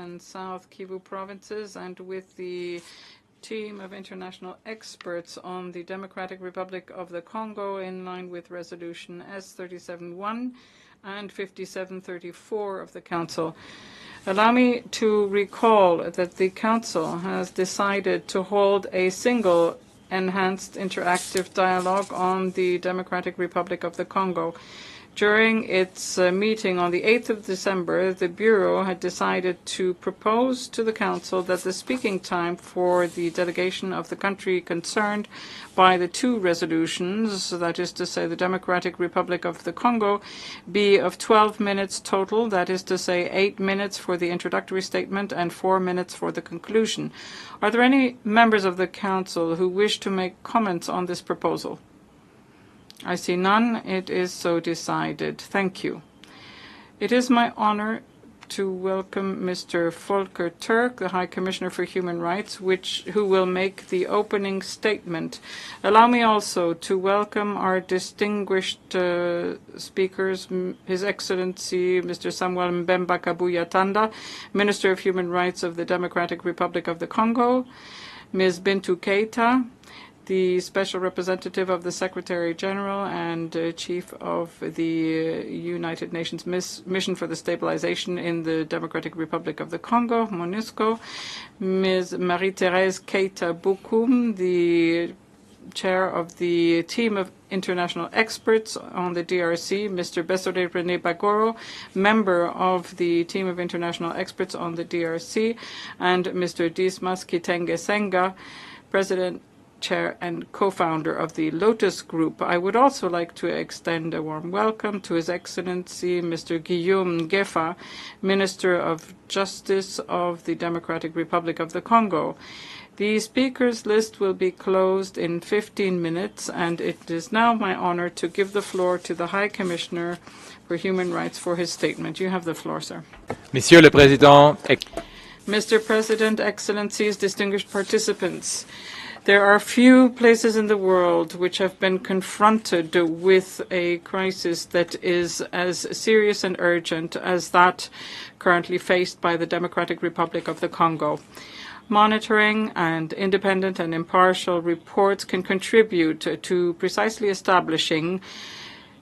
and South Kivu provinces and with the team of international experts on the Democratic Republic of the Congo in line with Resolution S37-1 and 5734 of the Council. Allow me to recall that the Council has decided to hold a single enhanced interactive dialogue on the Democratic Republic of the Congo. During its meeting on the 8th of December, the Bureau had decided to propose to the Council that the speaking time for the delegation of the country concerned by the two resolutions, that is to say the Democratic Republic of the Congo, be of 12 minutes total, that is to say 8 minutes for the introductory statement and 4 minutes for the conclusion. Are there any members of the Council who wish to make comments on this proposal? I see none. It is so decided. Thank you. It is my honor to welcome Mr. Volker Turk, the High Commissioner for Human Rights, who will make the opening statement. Allow me also to welcome our distinguished speakers, His Excellency Mr. Samuel Mbemba Kabuya Tanda, Minister of Human Rights of the Democratic Republic of the Congo, Ms. Bintou Keita, the Special Representative of the Secretary General and Chief of the United Nations Mission for the Stabilization in the Democratic Republic of the Congo, MONUSCO, Ms. Marie-Thérèse Keita Bokoum, the Chair of the Team of International Experts on the DRC, Mr. Besore René Bagoro, Member of the Team of International Experts on the DRC, and Mr. Dismas Kitenge Senga, President, Chair and co-founder of the Lotus Group. I would also like to extend a warm welcome to His Excellency Mr. Guillaume Gefa, Minister of Justice of the Democratic Republic of the Congo. The speakers list will be closed in 15 minutes, and it is now my honor to give the floor to the High Commissioner for Human Rights for his statement. You have the floor, sir. Monsieur le Président, Mr. President, Excellencies, distinguished participants, there are few places in the world which have been confronted with a crisis that is as serious and urgent as that currently faced by the Democratic Republic of the Congo. Monitoring and independent and impartial reports can contribute to precisely establishing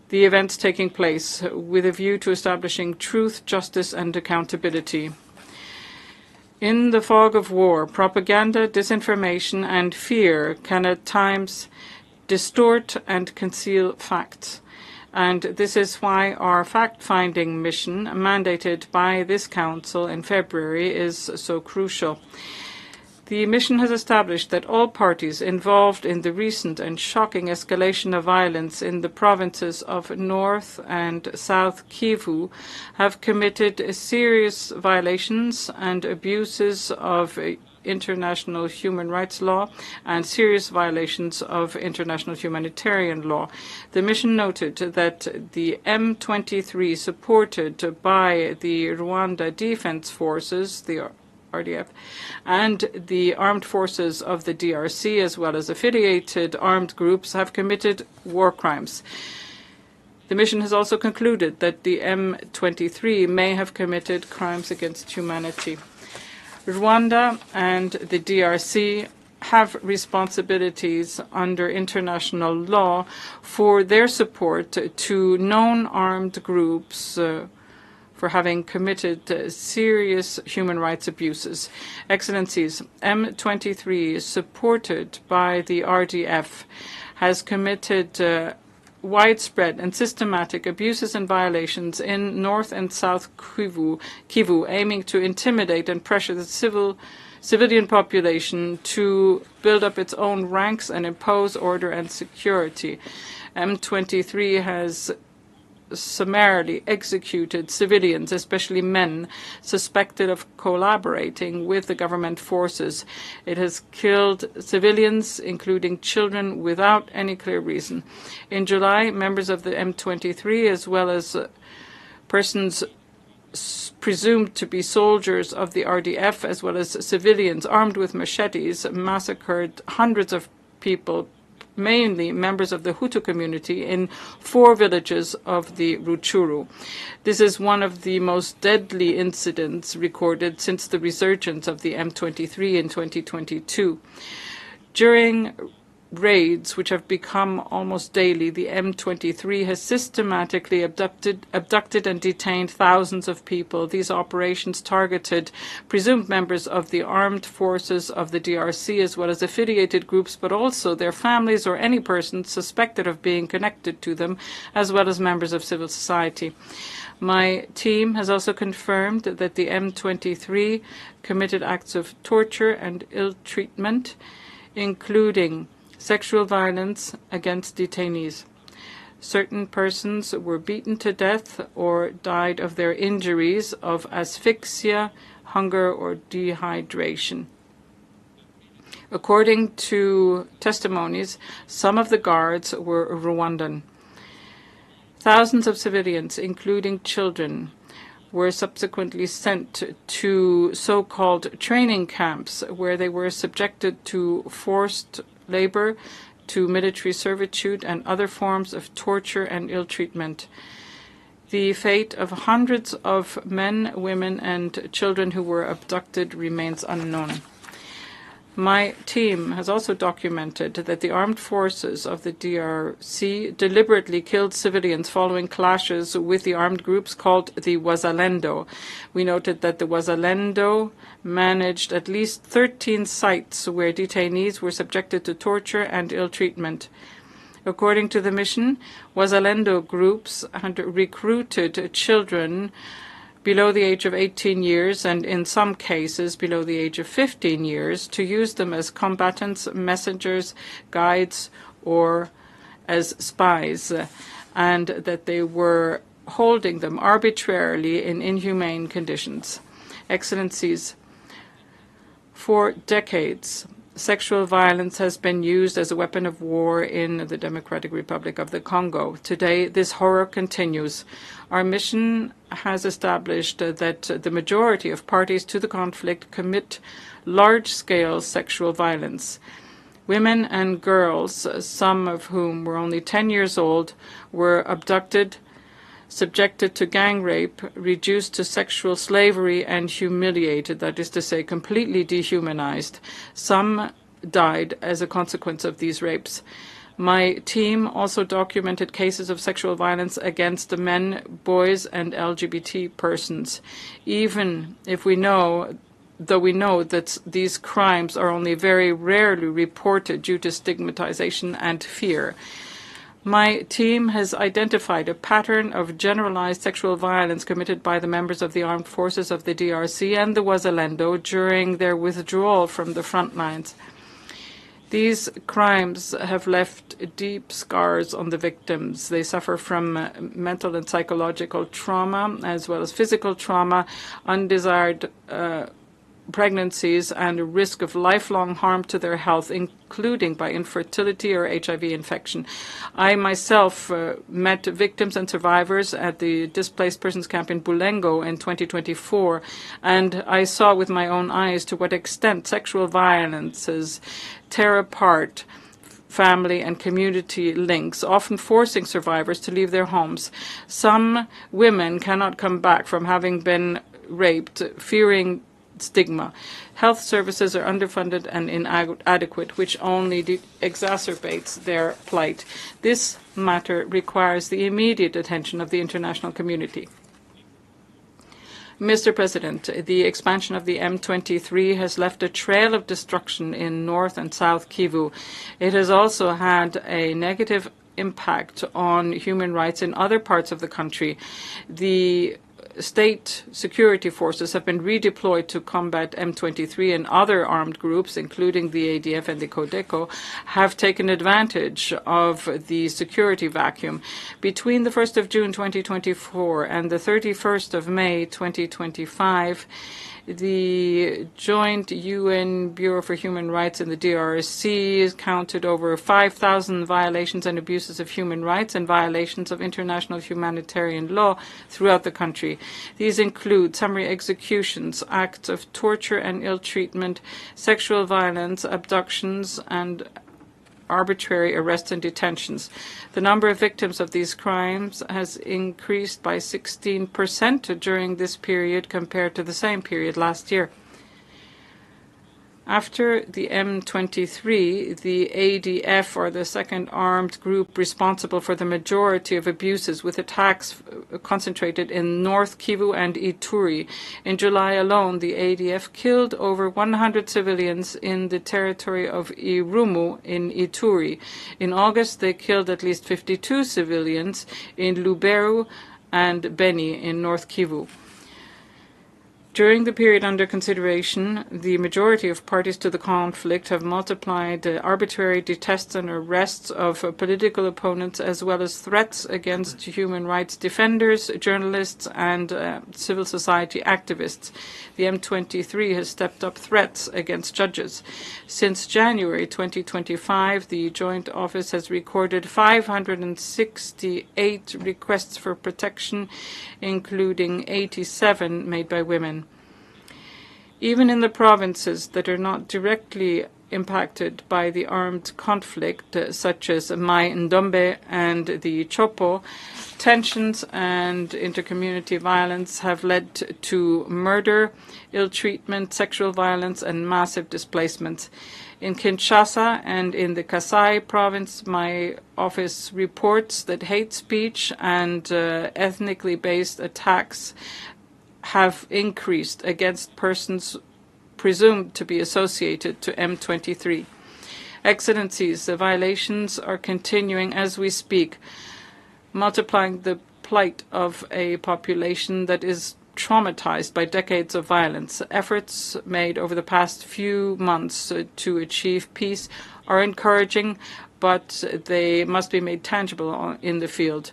the events taking place with a view to establishing truth, justice, and accountability. In the fog of war, propaganda, disinformation, and fear can at times distort and conceal facts. And this is why our fact-finding mission, mandated by this Council in February, is so crucial. The mission has established that all parties involved in the recent and shocking escalation of violence in the provinces of North and South Kivu have committed serious violations and abuses of international human rights law and serious violations of international humanitarian law. The mission noted that the M23, supported by the Rwanda Defense Forces, the RDF, and the armed forces of the DRC, as well as affiliated armed groups, have committed war crimes. The mission has also concluded that the M23 may have committed crimes against humanity. Rwanda and the DRC have responsibilities under international law for their support to known armed groups for having committed serious human rights abuses. Excellencies, M23, supported by the RDF, has committed widespread and systematic abuses and violations in North and South Kivu, aiming to intimidate and pressure the civilian population to build up its own ranks and impose order and security. M23 has summarily executed civilians, especially men, suspected of collaborating with the government forces. It has killed civilians, including children, without any clear reason. In July, members of the M23, as well as persons presumed to be soldiers of the RDF, as well as civilians armed with machetes, massacred hundreds of people, mainly members of the Hutu community in 4 villages of the Rutshuru. This is one of the most deadly incidents recorded since the resurgence of the M23 in 2022. During raids, which have become almost daily, the M23 has systematically abducted and detained thousands of people. These operations targeted presumed members of the armed forces of the DRC as well as affiliated groups, but also their families or any person suspected of being connected to them, as well as members of civil society. My team has also confirmed that the M23 committed acts of torture and ill treatment, including sexual violence against detainees. Certain persons were beaten to death or died of their injuries of asphyxia, hunger, or dehydration. According to testimonies, some of the guards were Rwandan. Thousands of civilians, including children, were subsequently sent to so-called training camps where they were subjected to forced labor, to military servitude and other forms of torture and ill treatment. The fate of hundreds of men, women and children who were abducted remains unknown. My team has also documented that the armed forces of the DRC deliberately killed civilians following clashes with the armed groups called the Wazalendo. We noted that the Wazalendo managed at least 13 sites where detainees were subjected to torture and ill treatment. According to the mission, Wazalendo groups had recruited children below the age of 18 years and in some cases below the age of 15 years to use them as combatants, messengers, guides, or as spies, and that they were holding them arbitrarily in inhumane conditions. Excellencies, for decades, sexual violence has been used as a weapon of war in the Democratic Republic of the Congo. Today, this horror continues. Our mission has established that the majority of parties to the conflict commit large-scale sexual violence. Women and girls, some of whom were only 10 years old, were abducted, subjected to gang rape, reduced to sexual slavery and humiliated, that is to say, completely dehumanized. Some died as a consequence of these rapes. My team also documented cases of sexual violence against the men, boys, and LGBT persons. Even if we know that these crimes are only very rarely reported due to stigmatization and fear. My team has identified a pattern of generalized sexual violence committed by the members of the armed forces of the DRC and the Wazalendo during their withdrawal from the front lines. These crimes have left deep scars on the victims. They suffer from mental and psychological trauma, as well as physical trauma, undesired pregnancies, and a risk of lifelong harm to their health, including by infertility or HIV infection. I myself met victims and survivors at the displaced persons camp in Bulengo in 2024, and I saw with my own eyes to what extent sexual violences tear apart family and community links, often forcing survivors to leave their homes. Some women cannot come back from having been raped, fearing stigma. Health services are underfunded and inadequate, which only exacerbates their plight. This matter requires the immediate attention of the international community. Mr. President, the expansion of the M23 has left a trail of destruction in North and South Kivu. It has also had a negative impact on human rights in other parts of the country. The state security forces have been redeployed to combat M23, and other armed groups, including the ADF and the Codeco, have taken advantage of the security vacuum. Between the 1st of June 2024 and the 31st of May 2025, the joint UN Bureau for Human Rights in the DRC counted over 5,000 violations and abuses of human rights and violations of international humanitarian law throughout the country. These include summary executions, acts of torture and ill treatment, sexual violence, abductions, and arbitrary arrests and detentions. The number of victims of these crimes has increased by 16% during this period compared to the same period last year. After the M23, the ADF, or the second armed group responsible for the majority of abuses, with attacks concentrated in North Kivu and Ituri. In July alone, the ADF killed over 100 civilians in the territory of Irumu in Ituri. In August, they killed at least 52 civilians in Lubero and Beni in North Kivu. During the period under consideration, the majority of parties to the conflict have multiplied the arbitrary detests and arrests of political opponents, as well as threats against human rights defenders, journalists, and civil society activists. The M23 has stepped up threats against judges. Since January 2025, the Joint Office has recorded 568 requests for protection, including 87 made by women. Even in the provinces that are not directly impacted by the armed conflict, such as Mai Ndombe and the Chopo, tensions and intercommunity violence have led to murder, ill treatment, sexual violence, and massive displacement. In Kinshasa and in the Kasai province, my office reports that hate speech and ethnically based attacks have increased against persons presumed to be associated to M23. Excellencies, the violations are continuing as we speak, multiplying the plight of a population that is traumatized by decades of violence. Efforts made over the past few months to achieve peace are encouraging, but they must be made tangible in the field.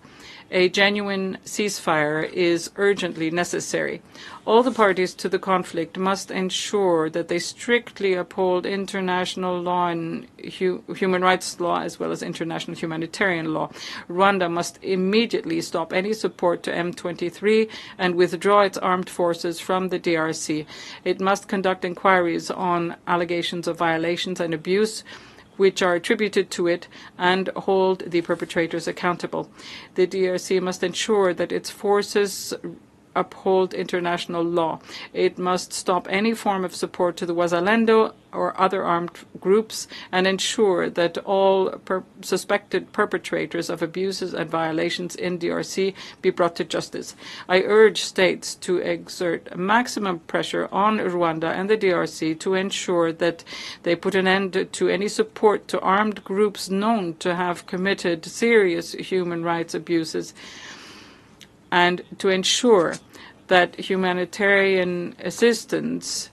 A genuine ceasefire is urgently necessary. All the parties to the conflict must ensure that they strictly uphold international law and human rights law, as well as international humanitarian law. Rwanda must immediately stop any support to M23 and withdraw its armed forces from the DRC. It must conduct inquiries on allegations of violations and abuse which are attributed to it, and hold the perpetrators accountable. The DRC must ensure that its forces uphold international law. It must stop any form of support to the Wazalendo or other armed groups, and ensure that all suspected perpetrators of abuses and violations in DRC be brought to justice. I urge states to exert maximum pressure on Rwanda and the DRC to ensure that they put an end to any support to armed groups known to have committed serious human rights abuses, and to ensure that humanitarian assistance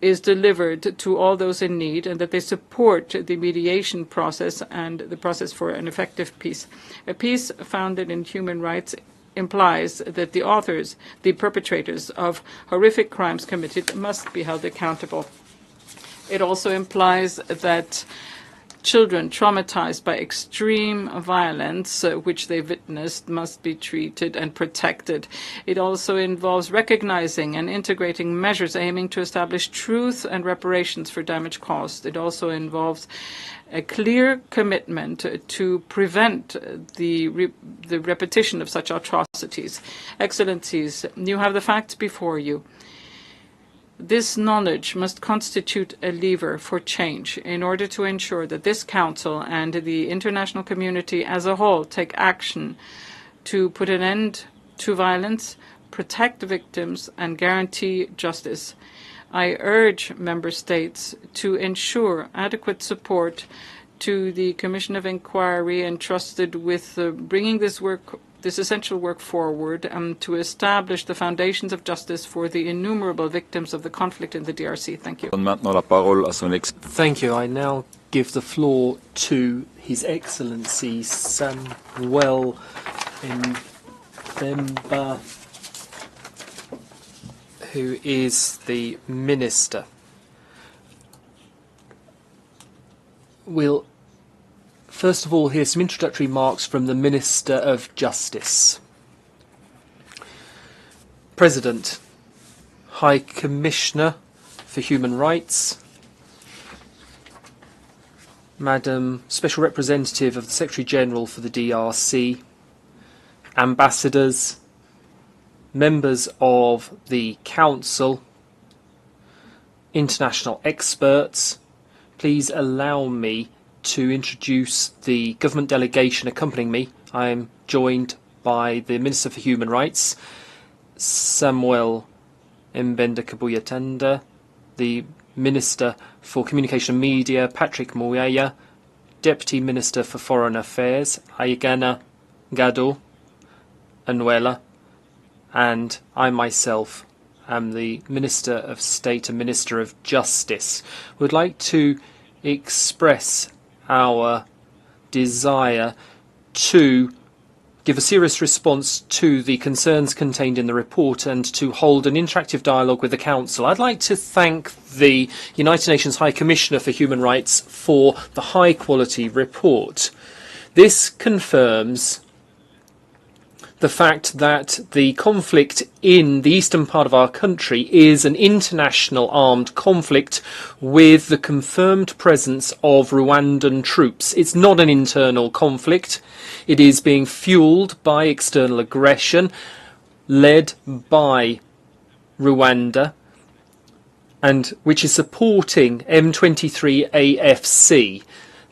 is delivered to all those in need, and that they support the mediation process and the process for an effective peace. A peace founded in human rights implies that the perpetrators of horrific crimes committed must be held accountable. It also implies that children traumatized by extreme violence, which they witnessed, must be treated and protected. It also involves recognizing and integrating measures aiming to establish truth and reparations for damage caused. It also involves a clear commitment to prevent the repetition of such atrocities. Excellencies, you have the facts before you. This knowledge must constitute a lever for change in order to ensure that this Council and the international community as a whole take action to put an end to violence, protect victims, and guarantee justice. I urge Member States to ensure adequate support to the Commission of Inquiry entrusted with bringing this essential work forward, to establish the foundations of justice for the innumerable victims of the conflict in the DRC. Thank you. Thank you. I now give the floor to His Excellency Samuel Mbemba, who is the Minister. We'll first of all hear some introductory remarks from the Minister of Justice. President, High Commissioner for Human Rights, Madam Special Representative of the Secretary General for the DRC, ambassadors, members of the Council, international experts, please allow me to introduce the government delegation accompanying me. I am joined by the Minister for Human Rights, Samuel Mbenda Kabuyatanda, the Minister for Communication and Media, Patrick Muyaya, Deputy Minister for Foreign Affairs, Aigana Gado Anuela, and I myself am the Minister of State and Minister of Justice. Would like to express our desire to give a serious response to the concerns contained in the report and to hold an interactive dialogue with the Council. I'd like to thank the United Nations High Commissioner for Human Rights for the high-quality report. This confirms the fact that the conflict in the eastern part of our country is an international armed conflict with the confirmed presence of Rwandan troops. It's not an internal conflict. It is being fueled by external aggression led by Rwanda, and which is supporting M23 AFC.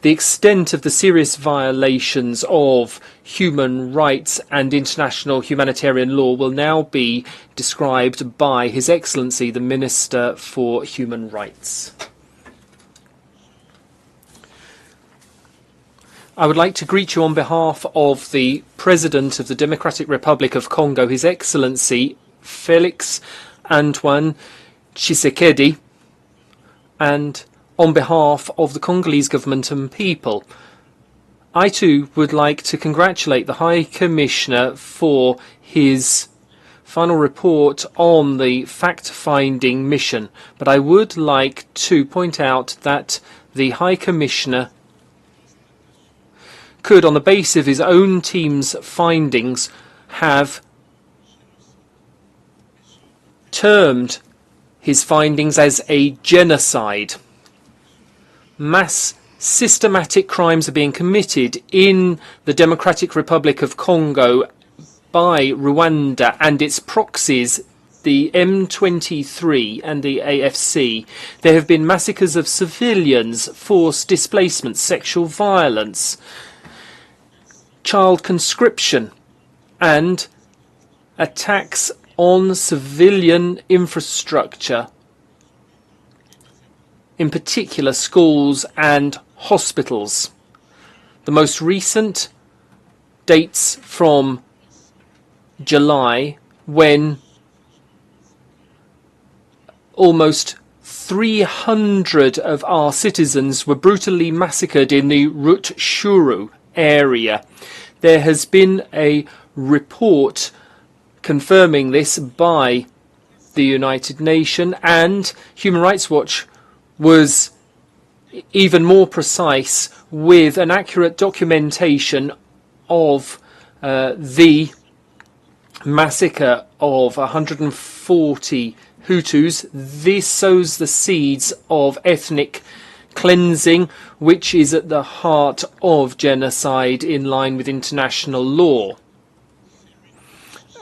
The extent of the serious violations of human rights and international humanitarian law will now be described by His Excellency, the Minister for Human Rights. I would like to greet you on behalf of the President of the Democratic Republic of Congo, His Excellency Felix Antoine Tshisekedi, and on behalf of the Congolese government and people. I too would like to congratulate the High Commissioner for his final report on the fact-finding mission, but I would like to point out that the High Commissioner could, on the basis of his own team's findings, have termed his findings as a genocide. Mass systematic crimes are being committed in the Democratic Republic of Congo by Rwanda and its proxies, the M23 and the AFC. There have been massacres of civilians, forced displacement, sexual violence, child conscription, and attacks on civilian infrastructure, in particular schools and hospitals. The most recent dates from July, when almost 300 of our citizens were brutally massacred in the Rutshuru area. There has been a report confirming this by the United Nations, and Human Rights Watch was even more precise with an accurate documentation of the massacre of 140 Hutus. This sows the seeds of ethnic cleansing, which is at the heart of genocide in line with international law.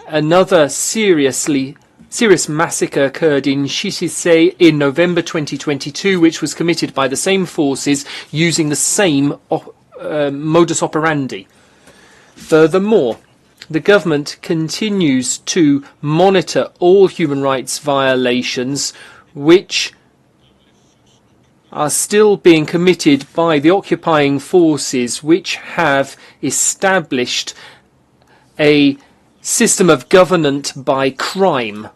Another serious massacre occurred in Shishisei in November 2022, which was committed by the same forces using the same modus operandi. Furthermore, the government continues to monitor all human rights violations which are still being committed by the occupying forces, which have established a system of governance by crime.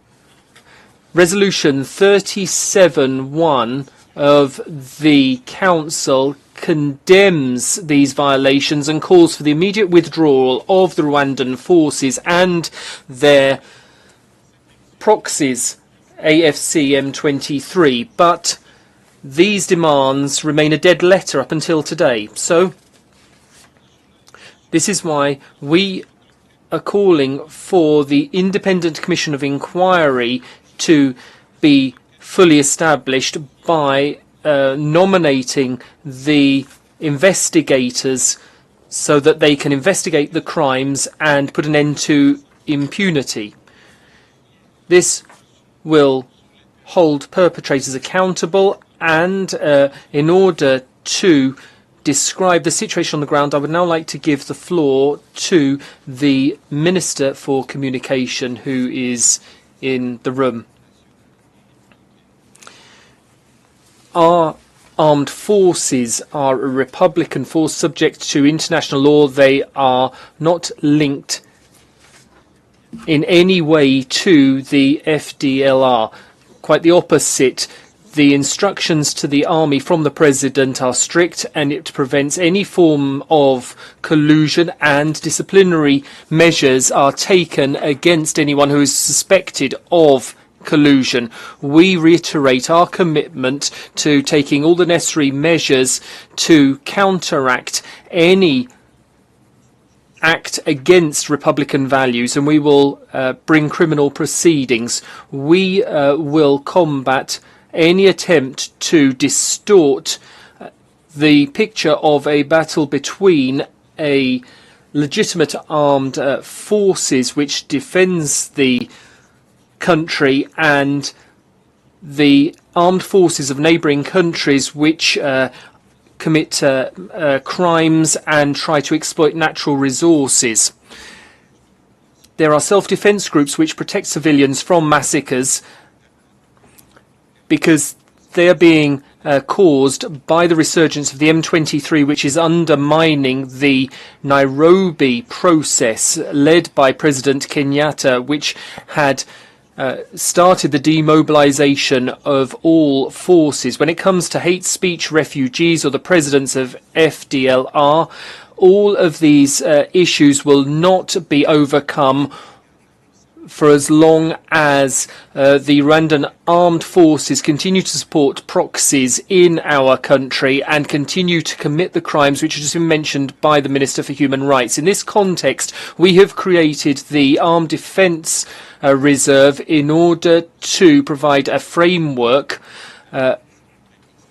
Resolution 37.1 of the Council condemns these violations and calls for the immediate withdrawal of the Rwandan forces and their proxies, AFC M23, but these demands remain a dead letter up until today. So this is why we are calling for the Independent Commission of Inquiry to be fully established by nominating the investigators so that they can investigate the crimes and put an end to impunity. This will hold perpetrators accountable, and in order to describe the situation on the ground, I would now like to give the floor to the Minister for Communication, who is in the room. Our armed forces are a republican force subject to international law. They are not linked in any way to the FDLR. Quite the opposite. The instructions to the army from the president are strict, and it prevents any form of collusion, and disciplinary measures are taken against anyone who is suspected of collusion. We reiterate our commitment to taking all the necessary measures to counteract any act against Republican values, and we will bring criminal proceedings. We will combat any attempt to distort the picture of a battle between a legitimate armed forces which defends the country and the armed forces of neighbouring countries which commit crimes and try to exploit natural resources. There are self-defence groups which protect civilians from massacres because they are being caused by the resurgence of the M23, which is undermining the Nairobi process led by President Kenyatta, which had started the demobilization of all forces. When it comes to hate speech, refugees, or the presidents of FDLR, all of these issues will not be overcome for as long as the Rwandan armed forces continue to support proxies in our country and continue to commit the crimes which have just been mentioned by the Minister for Human Rights. In this context, we have created the Armed Defence Reserve in order to provide a framework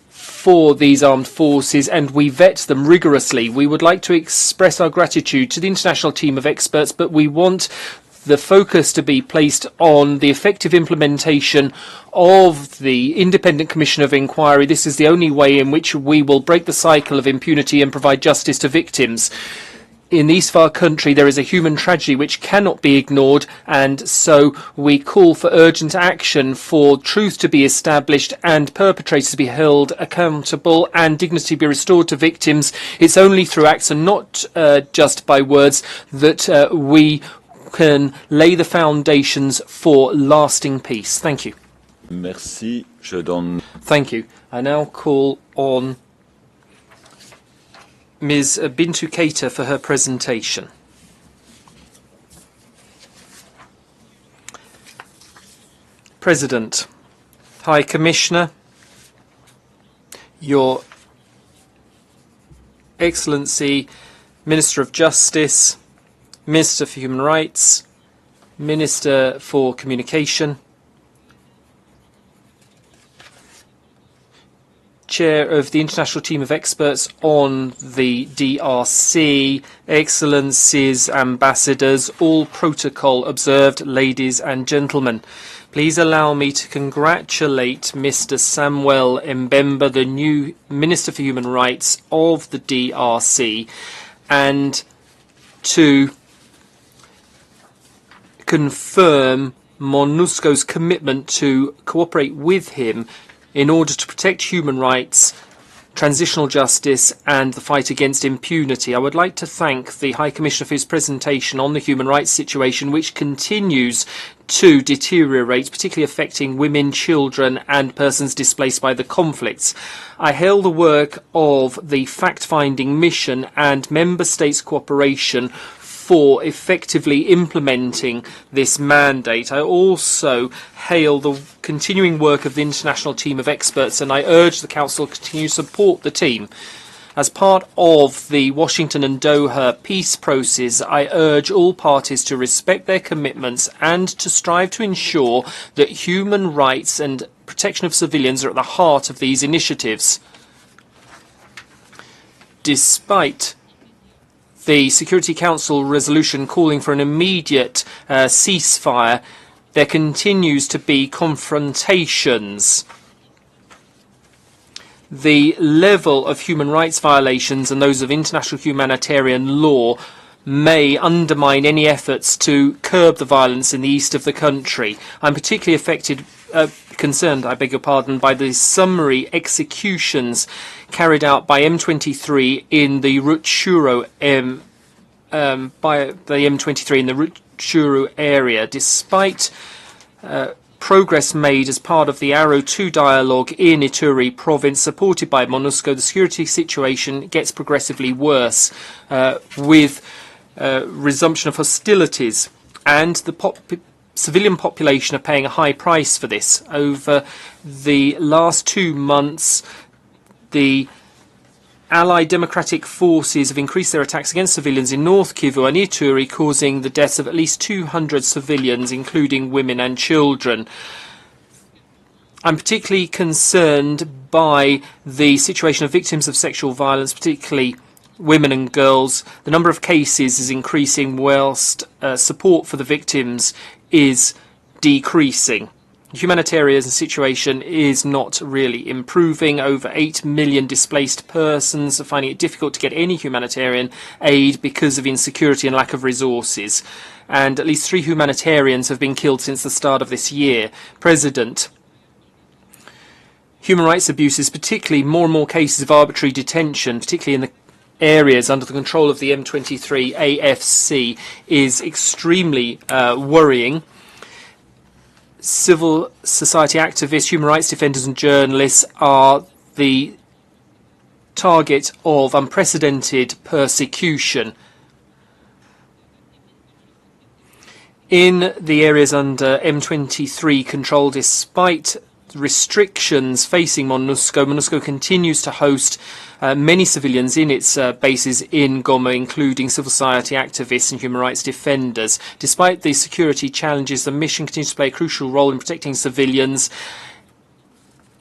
for these armed forces, and we vet them rigorously. We would like to express our gratitude to the international team of experts, but we want the focus to be placed on the effective implementation of the Independent Commission of Inquiry. This is the only way in which we will break the cycle of impunity and provide justice to victims. In the East of our country, there is a human tragedy which cannot be ignored, and so we call for urgent action for truth to be established and perpetrators to be held accountable and dignity be restored to victims. It's only through acts and not just by words that we can lay the foundations for lasting peace. Thank you. Merci. Je donne... Thank you. I now call on Ms. Bintu Keita for her presentation. President, High Commissioner, Your Excellency, Minister of Justice, Minister for Human Rights, Minister for Communication, Chair of the International Team of Experts on the DRC, Excellencies, Ambassadors, all protocol observed, ladies and gentlemen. Please allow me to congratulate Mr. Samuel Mbemba, the new Minister for Human Rights of the DRC, and to confirm MONUSCO's commitment to cooperate with him in order to protect human rights, transitional justice and the fight against impunity. I would like to thank the High Commissioner for his presentation on the human rights situation, which continues to deteriorate, particularly affecting women, children and persons displaced by the conflicts. I hail the work of the fact-finding mission and member states' cooperation for effectively implementing this mandate. I also hail the continuing work of the international team of experts, and I urge the Council to continue to support the team. As part of the Washington and Doha peace process, I urge all parties to respect their commitments and to strive to ensure that human rights and protection of civilians are at the heart of these initiatives. despite the Security Council resolution calling for an immediate ceasefire, there continues to be confrontations. The level of human rights violations and those of international humanitarian law may undermine any efforts to curb the violence in the east of the country. I'm particularly concerned, by the summary executions carried out by M23 in the Rutshuru area, despite progress made as part of the Arrow 2 dialogue in Ituri province, supported by MONUSCO. The security situation gets progressively worse with resumption of hostilities, and the civilian population are paying a high price for this. Over the last 2 months, the Allied Democratic Forces have increased their attacks against civilians in North Kivu and Ituri, causing the deaths of at least 200 civilians, including women and children. I'm particularly concerned by the situation of victims of sexual violence, particularly women and girls. The number of cases is increasing whilst support for the victims is decreasing. The humanitarian situation is not really improving. Over 8 million displaced persons are finding it difficult to get any humanitarian aid because of insecurity and lack of resources. And at least 3 humanitarians have been killed since the start of this year. President, human rights abuses, particularly more and more cases of arbitrary detention, particularly in the areas under the control of the M23 AFC, is extremely worrying. Civil society activists, human rights defenders and journalists are the target of unprecedented persecution. In the areas under M23 control, despite restrictions facing MONUSCO, MONUSCO continues to host many civilians in its bases in Goma, including civil society activists and human rights defenders. Despite the security challenges, the mission continues to play a crucial role in protecting civilians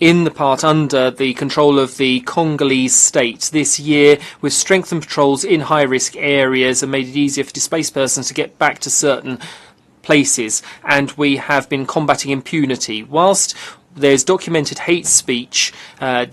in the part under the control of the Congolese state. This year, we've strengthened patrols in high-risk areas and made it easier for displaced persons to get back to certain places, and we have been combating impunity. Whilst there's documented hate speech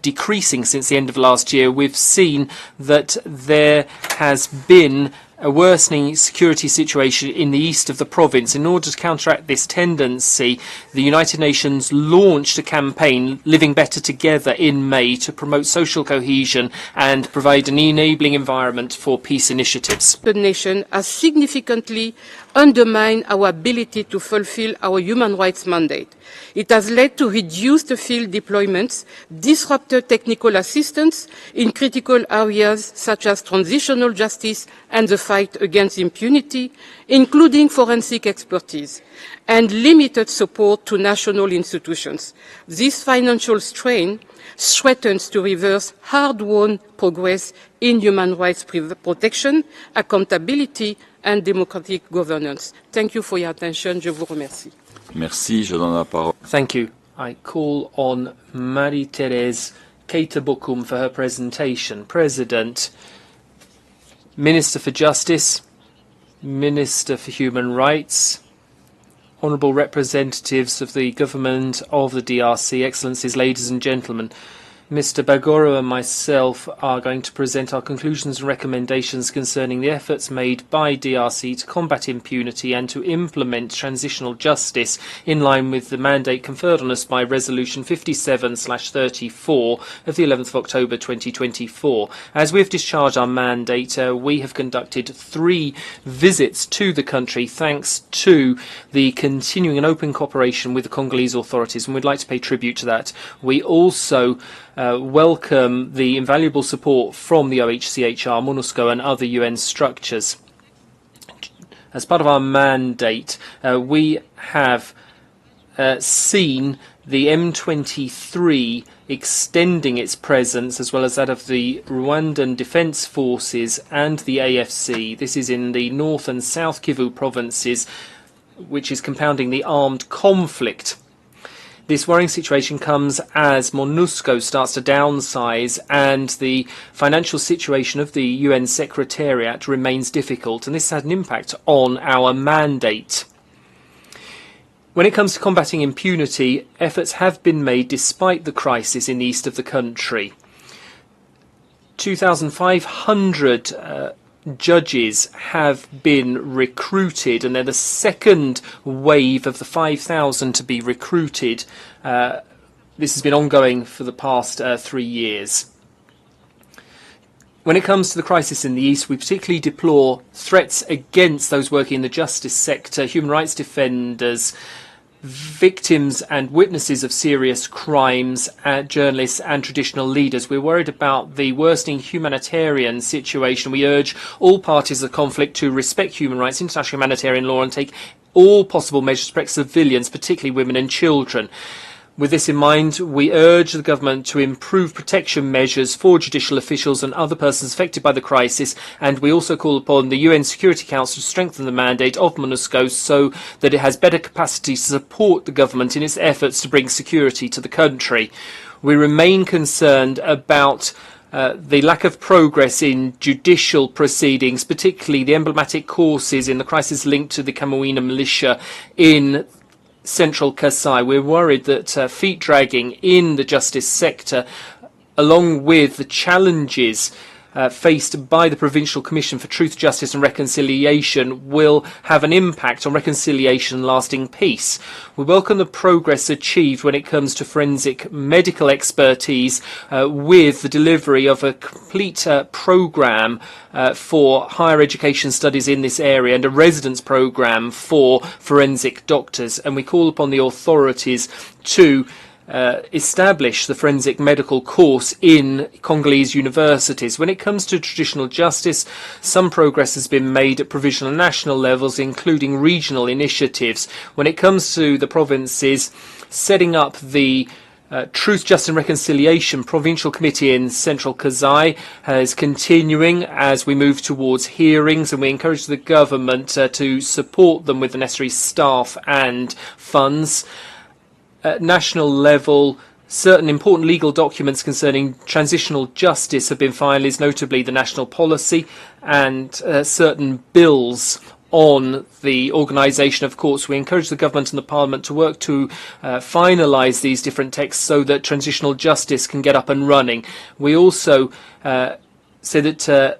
decreasing since the end of last year, we've seen that there has been a worsening security situation in the east of the province. In order to counteract this tendency, the United Nations launched a campaign, Living Better Together, in May to promote social cohesion and provide an enabling environment for peace initiatives. The nation has significantly undermined our ability to fulfill our human rights mandate. It has led to reduced field deployments, disrupted technical assistance in critical areas such as transitional justice and the fight against impunity, including forensic expertise, and limited support to national institutions. This financial strain threatens to reverse hard-won progress in human rights protection, accountability, and democratic governance. Thank you for your attention. Je vous remercie. Merci, je donne la parole. Thank you. I call on Marie-Thérèse Keita-Bokoum for her presentation. President, Minister for Justice, Minister for Human Rights, honourable representatives of the government of the DRC, Excellencies, ladies and gentlemen. Mr. Bagoro and myself are going to present our conclusions and recommendations concerning the efforts made by DRC to combat impunity and to implement transitional justice in line with the mandate conferred on us by Resolution 57/34 of the 11th of October 2024. As we have discharged our mandate, we have conducted 3 visits to the country thanks to the continuing and open cooperation with the Congolese authorities, and we'd like to pay tribute to that. We also welcome the invaluable support from the OHCHR, MONUSCO and other UN structures. As part of our mandate, we have seen the M23 extending its presence, as well as that of the Rwandan Defence Forces and the AFC. This is in the North and South Kivu provinces, which is compounding the armed conflict. This worrying situation comes as MONUSCO starts to downsize and the financial situation of the UN Secretariat remains difficult, and this had an impact on our mandate. When it comes to combating impunity, efforts have been made despite the crisis in the east of the country. 2,500 judges have been recruited, and they're the second wave of the 5,000 to be recruited. This has been ongoing for the past 3 years. When it comes to the crisis in the East, we particularly deplore threats against those working in the justice sector, human rights defenders, victims and witnesses of serious crimes, journalists and traditional leaders. We're worried about the worsening humanitarian situation. We urge all parties of the conflict to respect human rights, international humanitarian law, and take all possible measures to protect civilians, particularly women and children. With this in mind, we urge the government to improve protection measures for judicial officials and other persons affected by the crisis, and we also call upon the UN Security Council to strengthen the mandate of MONUSCO so that it has better capacity to support the government in its efforts to bring security to the country. We remain concerned about the lack of progress in judicial proceedings, particularly the emblematic courses in the crisis linked to the Camorina militia in Central Kasai. We're worried that feet dragging in the justice sector, along with the challenges faced by the Provincial Commission for Truth, Justice and Reconciliation, will have an impact on reconciliation and lasting peace. We welcome the progress achieved when it comes to forensic medical expertise with the delivery of a complete programme for higher education studies in this area and a residence programme for forensic doctors. And we call upon the authorities to establish the forensic medical course in Congolese universities. When it comes to traditional justice, some progress has been made at provincial and national levels, including regional initiatives. When it comes to the provinces, setting up the Truth, Justice and Reconciliation Provincial Committee in Central Kasai is continuing as we move towards hearings, and we encourage the government to support them with the necessary staff and funds. At national level, certain important legal documents concerning transitional justice have been finalised, notably the national policy and certain bills on the organisation of courts. We encourage the government and the parliament to work to finalise these different texts so that transitional justice can get up and running. We also say that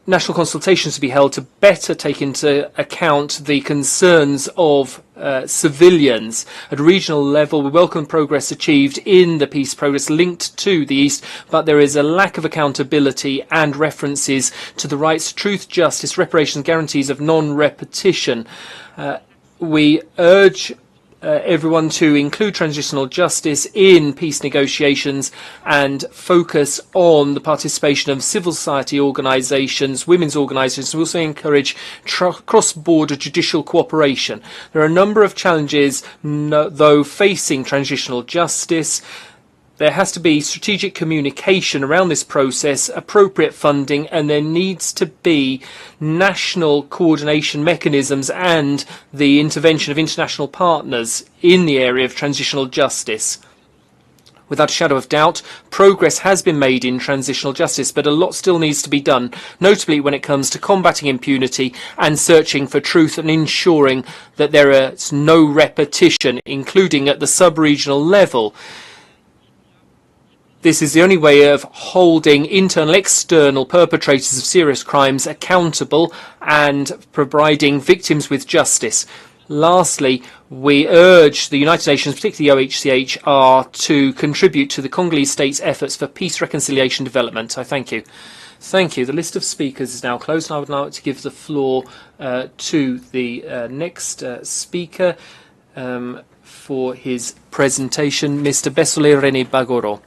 national consultations to be held to better take into account the concerns of civilians. At a regional level, we welcome progress achieved in the peace progress linked to the East, but there is a lack of accountability and references to the rights to truth, justice, reparations, guarantees of non-repetition. We urge everyone to include transitional justice in peace negotiations and focus on the participation of civil society organisations, women's organisations. We also encourage cross-border judicial cooperation. There are a number of challenges, though, facing transitional justice. There has to be strategic communication around this process, appropriate funding, and there needs to be national coordination mechanisms and the intervention of international partners in the area of transitional justice. Without a shadow of doubt, progress has been made in transitional justice, but a lot still needs to be done, notably when it comes to combating impunity and searching for truth and ensuring that there is no repetition, including at the sub-regional level. This is the only way of holding internal, external perpetrators of serious crimes accountable and providing victims with justice. Lastly, we urge the United Nations, particularly OHCHR, to contribute to the Congolese state's efforts for peace, reconciliation, development. I thank you. Thank you. The list of speakers is now closed, and I would now like to give the floor to the next speaker for his presentation, Mr. Besole René Bagoro.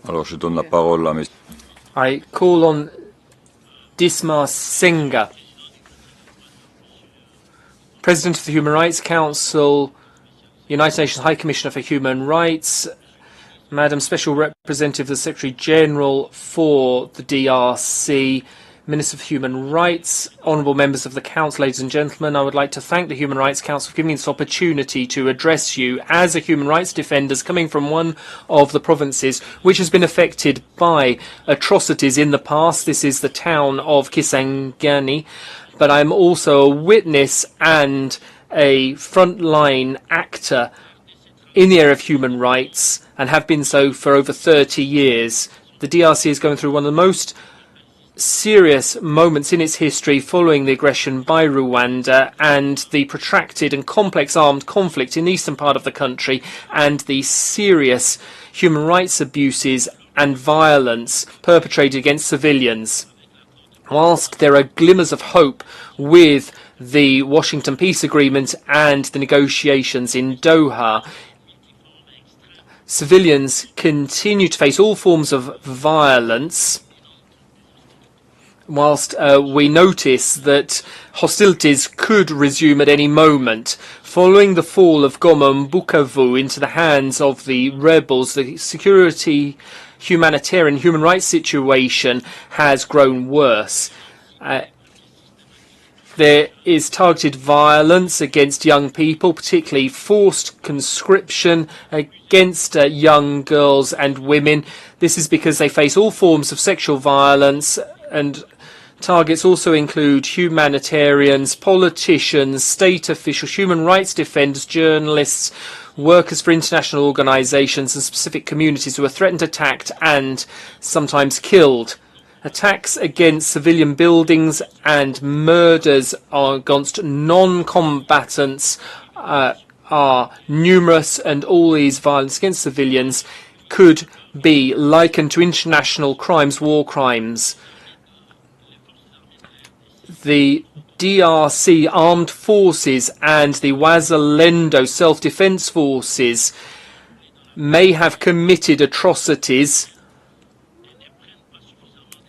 Alors, je donne la parole à Monsieur. I call on Dismas Senga, President of the Human Rights Council, United Nations High Commissioner for Human Rights, Madam Special Representative of the Secretary General for the DRC, Minister for Human Rights, honourable members of the Council, ladies and gentlemen, I would like to thank the Human Rights Council for giving me this opportunity to address you as a human rights defender coming from one of the provinces which has been affected by atrocities in the past. This is the town of Kisangani, but I'm also a witness and a frontline actor in the area of human rights and have been so for over 30 years. The DRC is going through one of the most serious moments in its history following the aggression by Rwanda and the protracted and complex armed conflict in the eastern part of the country and the serious human rights abuses and violence perpetrated against civilians. Whilst there are glimmers of hope with the Washington Peace Agreement and the negotiations in Doha, civilians continue to face all forms of violence, whilst we notice that hostilities could resume at any moment. Following the fall of Goma and Bukavu into the hands of the rebels, the security, humanitarian, human rights situation has grown worse. There is targeted violence against young people, particularly forced conscription against young girls and women. This is because they face all forms of sexual violence, and targets also include humanitarians, politicians, state officials, human rights defenders, journalists, workers for international organisations and specific communities who are threatened, attacked and sometimes killed. Attacks against civilian buildings and murders against non-combatants are numerous, and all these violence against civilians could be likened to international crimes, war crimes. The DRC armed forces and the Wazalendo self-defense forces may have committed atrocities,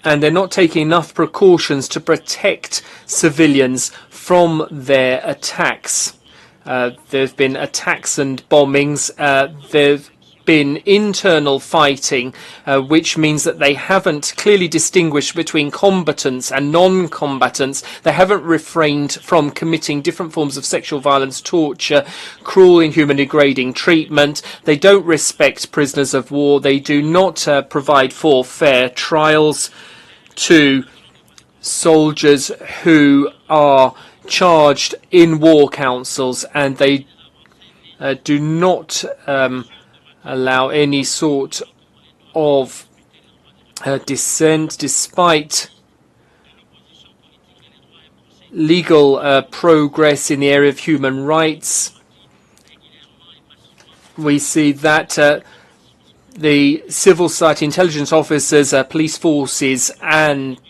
and they're not taking enough precautions to protect civilians from their attacks. There have been attacks and bombings. There have been internal fighting, which means that they haven't clearly distinguished between combatants and non-combatants. They haven't refrained from committing different forms of sexual violence, torture, cruel, inhuman, degrading treatment. They don't respect prisoners of war. They do not provide for fair trials to soldiers who are charged in war councils, and they do not allow any sort of dissent, despite legal progress in the area of human rights. We see that the civil society intelligence officers, police forces and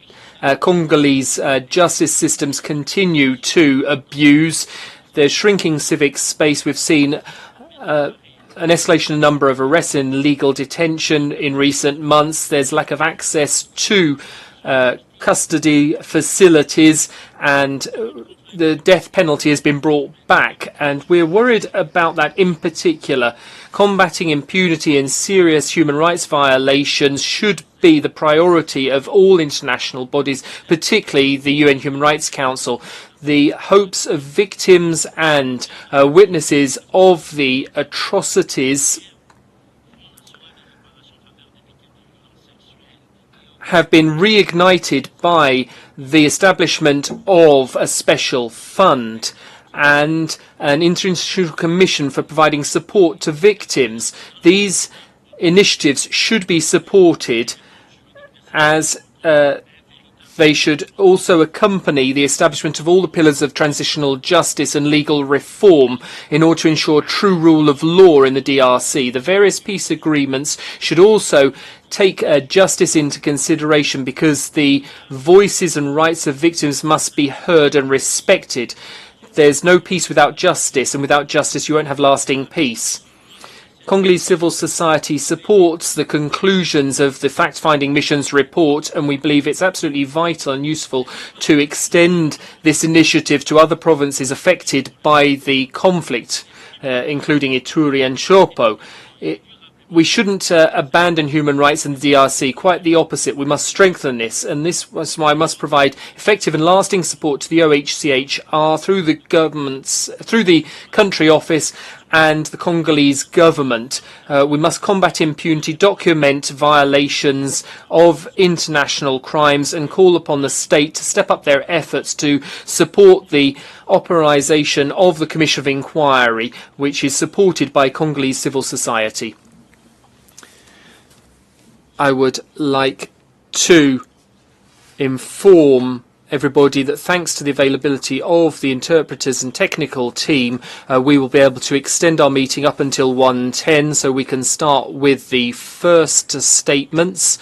Congolese justice systems continue to abuse. There's shrinking civic space. We've seen an escalation in number of arrests and legal detention in recent months. There's lack of access to custody facilities, and the death penalty has been brought back, and we're worried about that in particular. Combating impunity and serious human rights violations should be the priority of all international bodies, particularly the UN Human Rights Council. The hopes of victims and witnesses of the atrocities have been reignited by the establishment of a special fund and an interinstitutional commission for providing support to victims. These initiatives should be supported, as they should also accompany the establishment of all the pillars of transitional justice and legal reform in order to ensure true rule of law in the DRC. The various peace agreements should also take justice into consideration, because the voices and rights of victims must be heard and respected. There's no peace without justice, and without justice you won't have lasting peace. Congolese civil society supports the conclusions of the fact-finding mission's report, and we believe it's absolutely vital and useful to extend this initiative to other provinces affected by the conflict, including Ituri and Chopo. we shouldn't abandon human rights in the DRC. Quite the opposite. We must strengthen this, and this was why I must provide effective and lasting support to the OHCHR through the country office and the Congolese government. We must combat impunity, document violations of international crimes, and call upon the state to step up their efforts to support the authorization of the Commission of Inquiry, which is supported by Congolese civil society. I would like to inform everybody that thanks to the availability of the interpreters and technical team, we will be able to extend our meeting up until 1:10, so we can start with the first statements.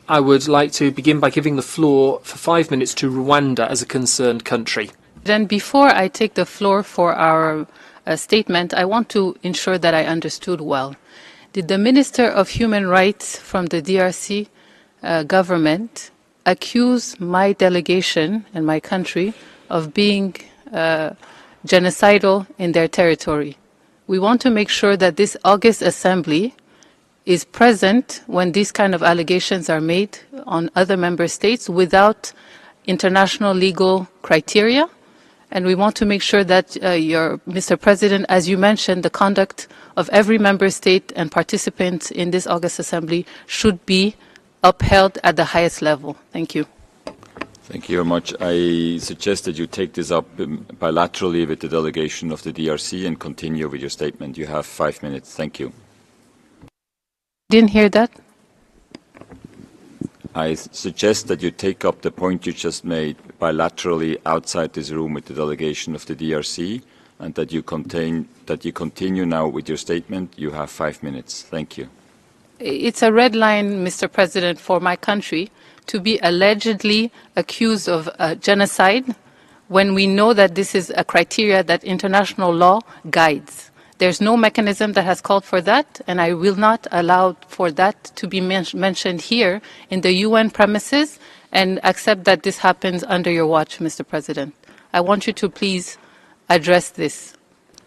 I would like to begin by giving the floor for 5 minutes to Rwanda as a concerned country. Then before I take the floor for our statement, I want to ensure that I understood well. Did the Minister of Human Rights from the DRC government accuse my delegation and my country of being genocidal in their territory? We want to make sure that this August Assembly is present when these kind of allegations are made on other member states without international legal criteria. And we want to make sure that Mr. President, as you mentioned, the conduct of every member state and participant in this August Assembly should be upheld at the highest level. Thank you. Thank you very much. I suggest that you take this up bilaterally with the delegation of the DRC and continue with your statement. You have 5 minutes. Thank you. Didn't hear that? I suggest that you take up the point you just made bilaterally outside this room with the delegation of the DRC, and that you continue now with your statement. You have 5 minutes. Thank you. It's a red line, Mr. President, for my country to be allegedly accused of genocide when we know that this is a criteria that international law guides. There's no mechanism that has called for that, and I will not allow for that to be mentioned here in the UN premises and accept that this happens under your watch, Mr. President. I want you to please address this.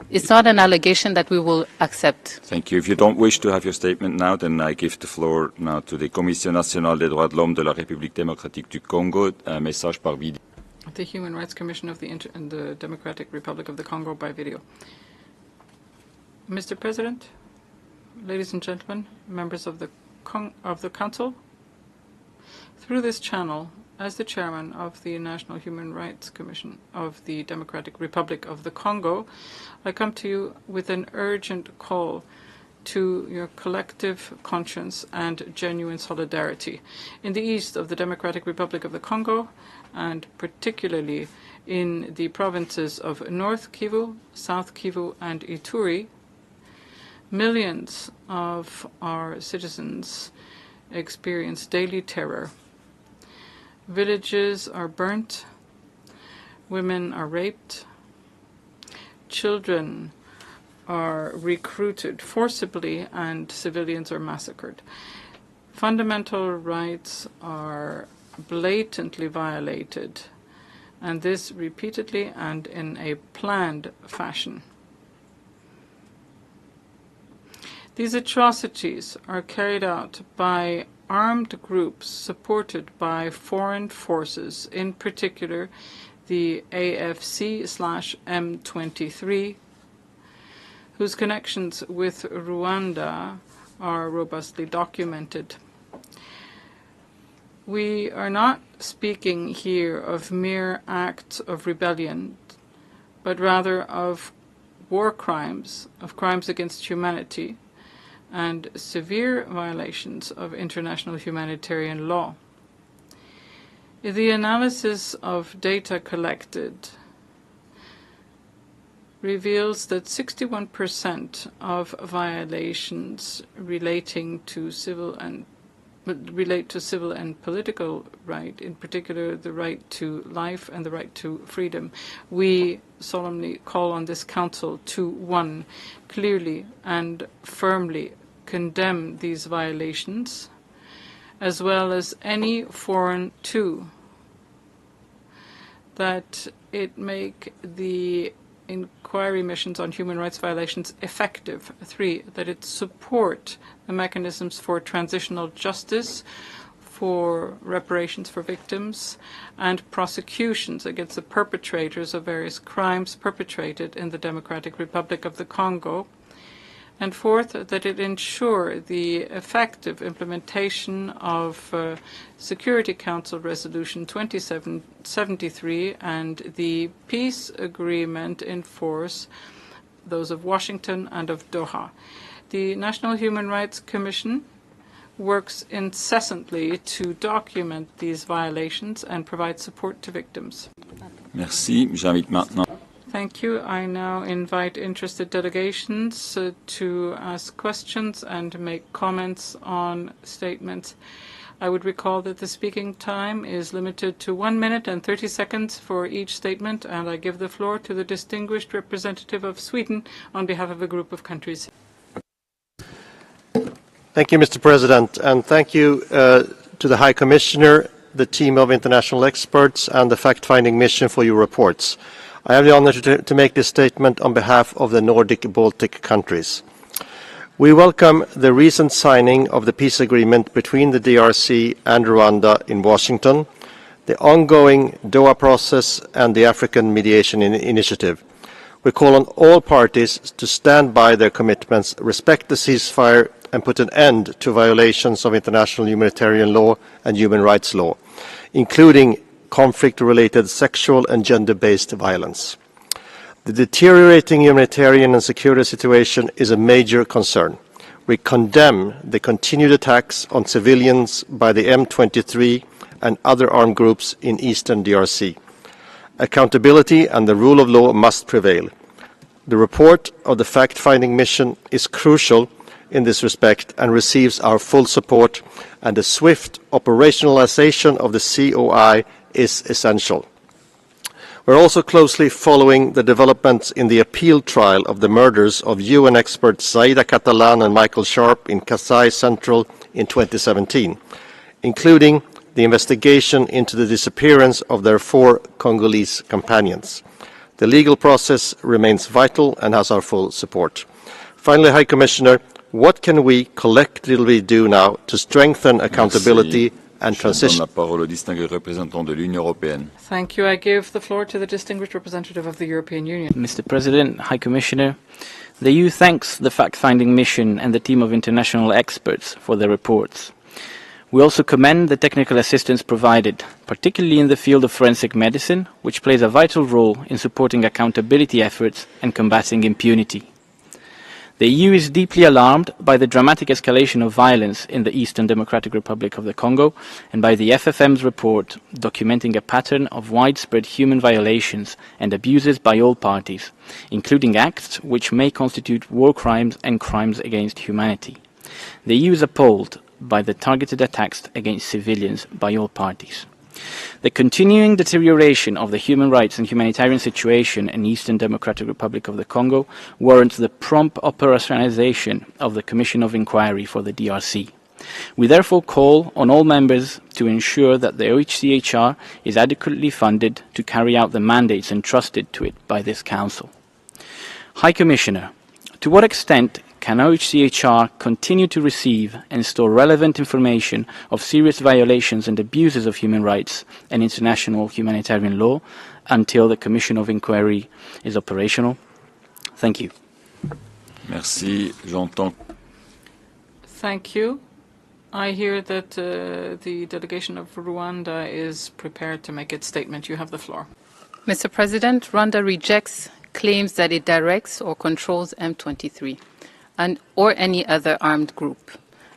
It's not an allegation that we will accept. Thank you. If you don't wish to have your statement now, then I give the floor now to the Commission nationale des droits de l'homme de la République démocratique du Congo, un message par vidéo. The Human Rights Commission of the Democratic Republic of the Congo by video. Mr. President, ladies and gentlemen, members of the Council, through this channel, as the chairman of the National Human Rights Commission of the Democratic Republic of the Congo, I come to you with an urgent call to your collective conscience and genuine solidarity. In the east of the Democratic Republic of the Congo, and particularly in the provinces of North Kivu, South Kivu, and Ituri, millions of our citizens experience daily terror. Villages are burnt, women are raped, children are recruited forcibly, and civilians are massacred. Fundamental rights are blatantly violated, and this repeatedly and in a planned fashion. These atrocities are carried out by armed groups supported by foreign forces, in particular the AFC/M23, whose connections with Rwanda are robustly documented. We are not speaking here of mere acts of rebellion, but rather of war crimes, of crimes against humanity, and severe violations of international humanitarian law. The analysis of data collected reveals that 61% of violations relate to civil and political right, in particular the right to life and the right to freedom. We solemnly call on this Council to, one, clearly and firmly condemn these violations, as well as any foreign, two, that it make the inquiry missions on human rights violations effective. 3, that it support the mechanisms for transitional justice, for reparations for victims, and prosecutions against the perpetrators of various crimes perpetrated in the Democratic Republic of the Congo. And 4th, that it ensure the effective implementation of Security Council Resolution 2773 and the peace agreement in force, those of Washington and of Doha. The National Human Rights Commission works incessantly to document these violations and provide support to victims. Merci. J'invite maintenant. Thank you. I now invite interested delegations to ask questions and make comments on statements. I would recall that the speaking time is limited to 1 minute and 30 seconds for each statement, and I give the floor to the distinguished representative of Sweden on behalf of a group of countries. Thank you, Mr. President, and thank you to the High Commissioner, the team of international experts, and the fact-finding mission for your reports. I have the honor to make this statement on behalf of the Nordic-Baltic countries. We welcome the recent signing of the peace agreement between the DRC and Rwanda in Washington, the ongoing Doha process, and the African Mediation Initiative. We call on all parties to stand by their commitments, respect the ceasefire, and put an end to violations of international humanitarian law and human rights law, including conflict-related sexual and gender-based violence. The deteriorating humanitarian and security situation is a major concern. We condemn the continued attacks on civilians by the M23 and other armed groups in eastern DRC. Accountability and the rule of law must prevail. The report of the fact-finding mission is crucial in this respect and receives our full support, and the swift operationalization of the COI is essential. We're also closely following the developments in the appeal trial of the murders of UN experts Zaida Catalan and Michael Sharp in Kasai Central in 2017, including the investigation into the disappearance of their 4 Congolese companions. The legal process remains vital and has our full support. Finally, High Commissioner, what can we collectively do now to strengthen accountability and transition? Thank you. I give the floor to the distinguished representative of the European Union. Mr. President, High Commissioner, the EU thanks the fact-finding mission and the team of international experts for their reports. We also commend the technical assistance provided, particularly in the field of forensic medicine, which plays a vital role in supporting accountability efforts and combating impunity. The EU is deeply alarmed by the dramatic escalation of violence in the Eastern Democratic Republic of the Congo and by the FFM's report documenting a pattern of widespread human violations and abuses by all parties, including acts which may constitute war crimes and crimes against humanity. The EU is appalled by the targeted attacks against civilians by all parties. The continuing deterioration of the human rights and humanitarian situation in Eastern Democratic Republic of the Congo warrants the prompt operationalization of the Commission of Inquiry for the DRC. We therefore call on all members to ensure that the OHCHR is adequately funded to carry out the mandates entrusted to it by this Council. High Commissioner, to what extent can OHCHR continue to receive and store relevant information of serious violations and abuses of human rights and international humanitarian law until the Commission of Inquiry is operational? Thank you. Merci. J'entends. Thank you. I hear that the delegation of Rwanda is prepared to make its statement. You have the floor. Mr. President, Rwanda rejects claims that it directs or controls M23. Or any other armed group.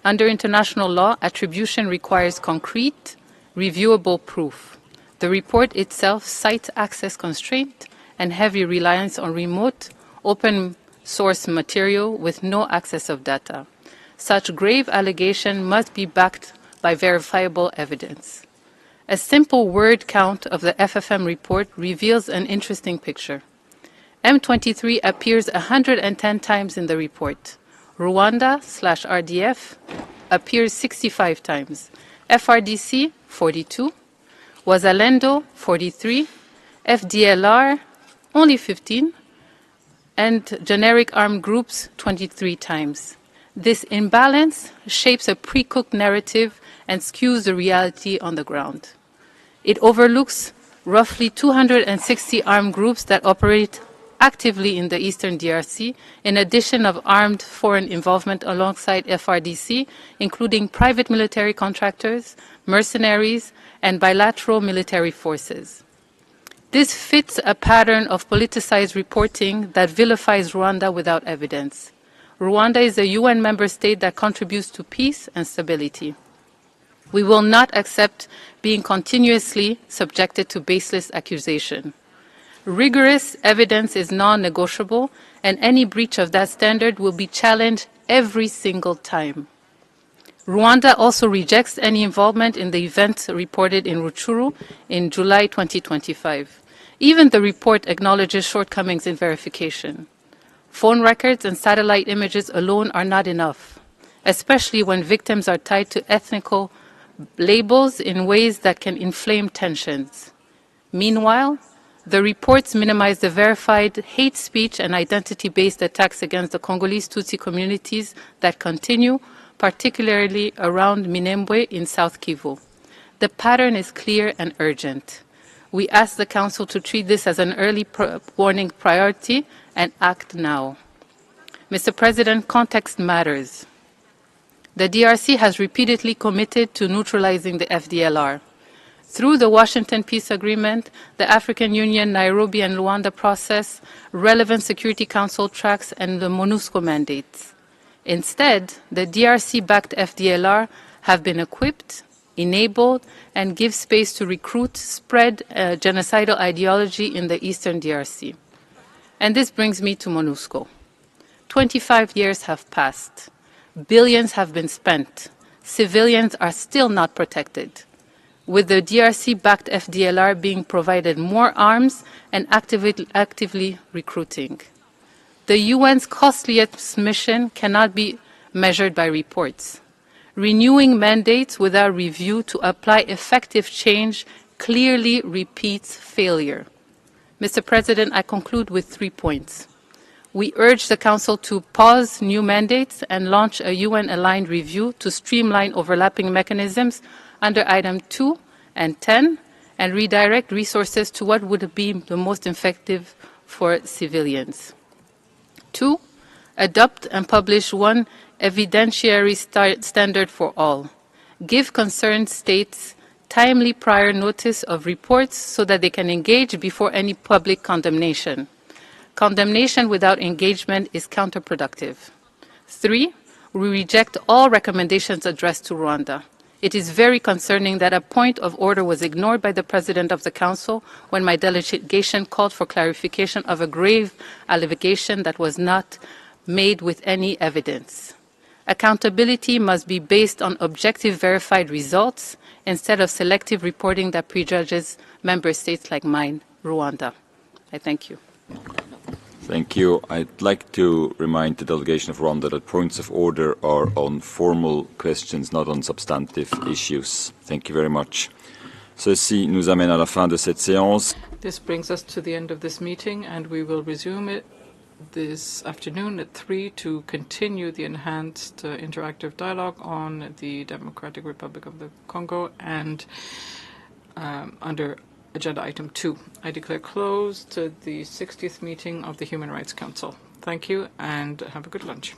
Under international law, attribution requires concrete, reviewable proof. The report itself cites access constraint and heavy reliance on remote, open source material with no access of data. Such grave allegation must be backed by verifiable evidence. A simple word count of the FFM report reveals an interesting picture. M23 appears 110 times in the report. Rwanda/RDF appears 65 times. FRDC, 42. Wazalendo, 43. FDLR, only 15. and generic armed groups 23 times. This imbalance shapes a pre-cooked narrative and skews the reality on the ground. It overlooks roughly 260 armed groups that operate actively in the eastern DRC, in addition of armed foreign involvement alongside FRDC, including private military contractors, mercenaries, and bilateral military forces. This fits a pattern of politicized reporting that vilifies Rwanda without evidence. Rwanda is a UN member state that contributes to peace and stability. We will not accept being continuously subjected to baseless accusation. Rigorous evidence is non-negotiable, and any breach of that standard will be challenged every single time. Rwanda also rejects any involvement in the events reported in Rutshuru in July 2025. Even the report acknowledges shortcomings in verification. Phone records and satellite images alone are not enough, especially when victims are tied to ethnical labels in ways that can inflame tensions. Meanwhile, the reports minimize the verified hate speech and identity-based attacks against the Congolese Tutsi communities that continue, particularly around Minembwe in South Kivu. The pattern is clear and urgent. We ask the Council to treat this as an early warning priority and act now. Mr. President, context matters. The DRC has repeatedly committed to neutralizing the FDLR. Through the Washington Peace Agreement, the African Union, Nairobi and Luanda process, relevant Security Council tracks, and the MONUSCO mandates. Instead, the DRC-backed FDLR have been equipped, enabled, and give space to recruit, spread genocidal ideology in the eastern DRC. And this brings me to MONUSCO. 25 years have passed. Billions have been spent. Civilians are still not protected, with the DRC-backed FDLR being provided more arms and actively recruiting. The UN's costliest mission cannot be measured by reports. Renewing mandates without review to apply effective change clearly repeats failure. Mr. President, I conclude with 3 points. We urge the Council to pause new mandates and launch a UN-aligned review to streamline overlapping mechanisms under Item 2 and 10 and redirect resources to what would be the most effective for civilians. 2, adopt and publish one evidentiary standard for all. Give concerned states timely prior notice of reports so that they can engage before any public condemnation. Condemnation without engagement is counterproductive. 3, we reject all recommendations addressed to Rwanda. It is very concerning that a point of order was ignored by the President of the Council when my delegation called for clarification of a grave allegation that was not made with any evidence. Accountability must be based on objective verified results instead of selective reporting that prejudges member states like mine, Rwanda. I thank you. Thank you. I'd like to remind the delegation of Rwanda that points of order are on formal questions, not on substantive issues. Thank you very much. Ceci nous amène à la fin de cette séance. This brings us to the end of this meeting, and we will resume it this afternoon at 3 to continue the enhanced interactive dialogue on the Democratic Republic of the Congo and under Agenda Item 2. I declare closed the 60th meeting of the Human Rights Council. Thank you and have a good lunch.